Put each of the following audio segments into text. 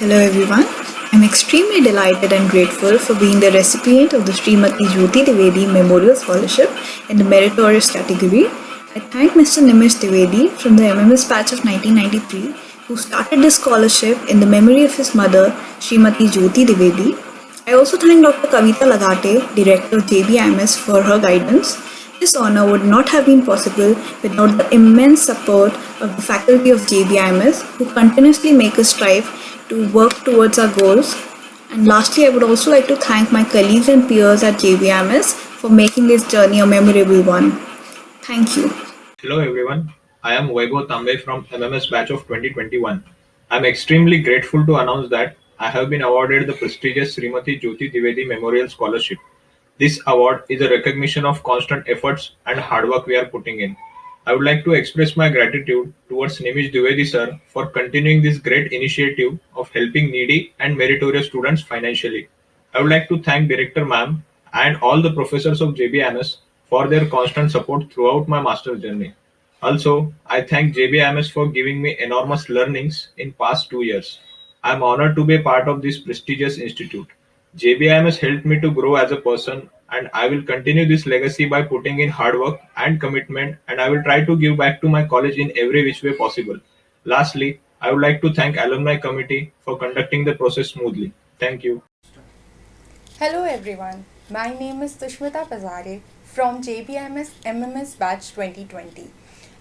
Hello everyone. I'm extremely delighted and grateful for being the recipient of the Srimati Jyoti Dwivedi Memorial Scholarship in the meritorious category. I thank Mr. Nimish Dwivedi from the MMS batch of 1993 who started this scholarship in the memory of his mother, Srimati Jyoti Dwivedi. I also thank Dr. Kavita Lagate, director of JBIMS, for her guidance. This honor would not have been possible without the immense support of the faculty of JBIMS who continuously make us strive to work towards our goals. And lastly, I would also like to thank my colleagues and peers at JBIMS for making this journey a memorable one. Thank you. Hello everyone, I am Vaibhav Tambe from MMS batch of 2021. I am extremely grateful to announce that I have been awarded the prestigious Srimati Jyoti Dwivedi Memorial Scholarship. This award is a recognition of constant efforts and hard work we are putting in. I would like to express my gratitude towards Nimish Dwivedi sir for continuing this great initiative of helping needy and meritorious students financially. I would like to thank Director Ma'am and all the professors of JBMS for their constant support throughout my master's journey. Also, I thank JBMS for giving me enormous learnings in past 2 years. I am honored to be a part of this prestigious institute. JBIMS helped me to grow as a person, and I will continue this legacy by putting in hard work and commitment, and I will try to give back to my college in every which way possible. Lastly, I would like to thank Alumni Committee for conducting the process smoothly. Thank you. Hello everyone, my name is Tushmita Pazare from JBMS MMS Batch 2020.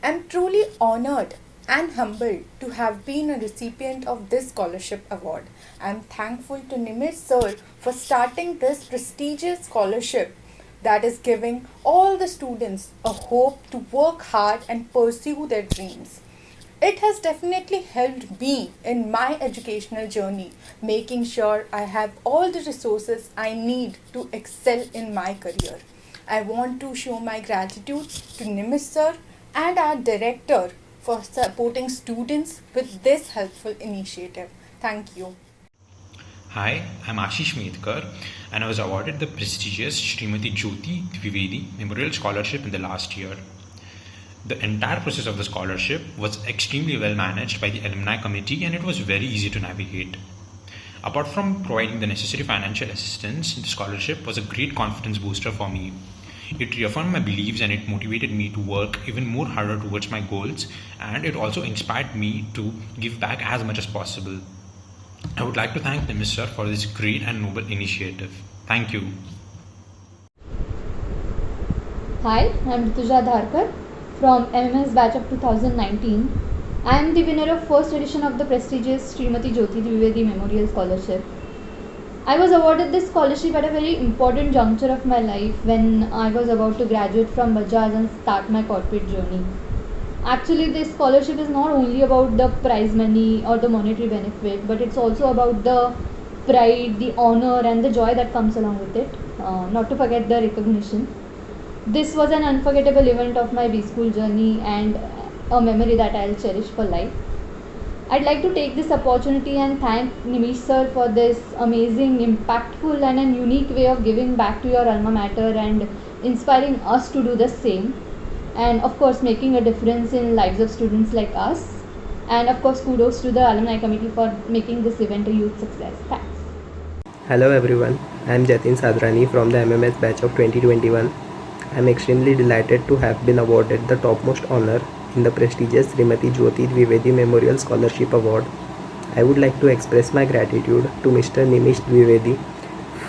I'm truly honored and humbled to have been a recipient of this scholarship award. I'm thankful to Nimish sir for starting this prestigious scholarship that is giving all the students a hope to work hard and pursue their dreams. It has definitely helped me in my educational journey, making sure I have all the resources I need to excel in my career. I want to show my gratitude to Nimish sir and our director for supporting students with this helpful initiative. Thank you. Hi, I'm Ashish Medkar and I was awarded the prestigious Srimati Jyoti Dwivedi Memorial Scholarship in the last year. The entire process of the scholarship was extremely well managed by the alumni committee and it was very easy to navigate. Apart from providing the necessary financial assistance, the scholarship was a great confidence booster for me. It reaffirmed my beliefs and it motivated me to work even more harder towards my goals, and it also inspired me to give back as much as possible. I would like to thank Nimish sir for this great and noble initiative. Thank you. Hi, I'm Rituja Dharkar from MMS batch of 2019. I am the winner of first edition of the prestigious Srimati Jyoti Dwivedi Memorial Scholarship. I was awarded this scholarship at a very important juncture of my life when I was about to graduate from Bajaj and start my corporate journey. Actually, this scholarship is not only about the prize money or the monetary benefit, but it's also about the pride, the honor, and the joy that comes along with it. Not to forget the recognition. This was an unforgettable event of my B school journey and a memory that I'll cherish for life. I'd like to take this opportunity and thank Nimish sir for this amazing, impactful and an unique way of giving back to your alma mater and inspiring us to do the same. And of course making a difference in lives of students like us. And of course kudos to the alumni committee for making this event a huge success. Thanks. Hello everyone, I am Jatin Sadrani from the MMS batch of 2021. I am extremely delighted to have been awarded the topmost honor in the prestigious Srimati Jyoti Dwivedi Memorial Scholarship Award. I would like to express my gratitude to Mr. Nimish Dwivedi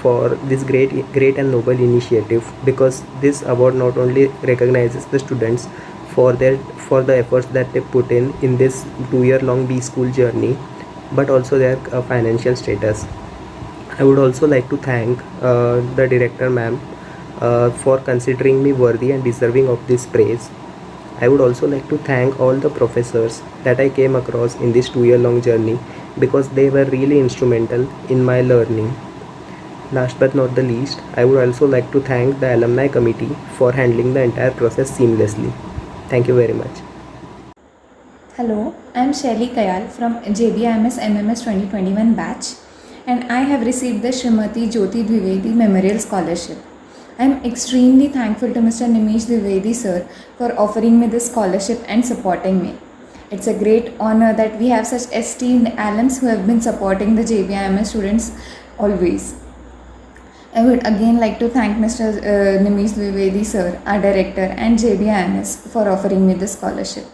for this great and noble initiative, because this award not only recognizes the students for the efforts that they put in this 2-year-long B school journey, but also their financial status. I would also like to thank the director ma'am for considering me worthy and deserving of this praise. I would also like to thank all the professors that I came across in this 2-year-long journey, because they were really instrumental in my learning. Last but not the least, I would also like to thank the alumni committee for handling the entire process seamlessly. Thank you very much. Hello, I am Shelly Kayal from JBIMS MMS 2021 batch, and I have received the Srimati Jyoti Dwivedi Memorial Scholarship. I am extremely thankful to Mr. Nimish Dwivedi sir for offering me this scholarship and supporting me. It's a great honor that we have such esteemed alums who have been supporting the JBIMS students always. I would again like to thank Mr. Nimish Dwivedi sir, our director, and JBIMS for offering me this scholarship.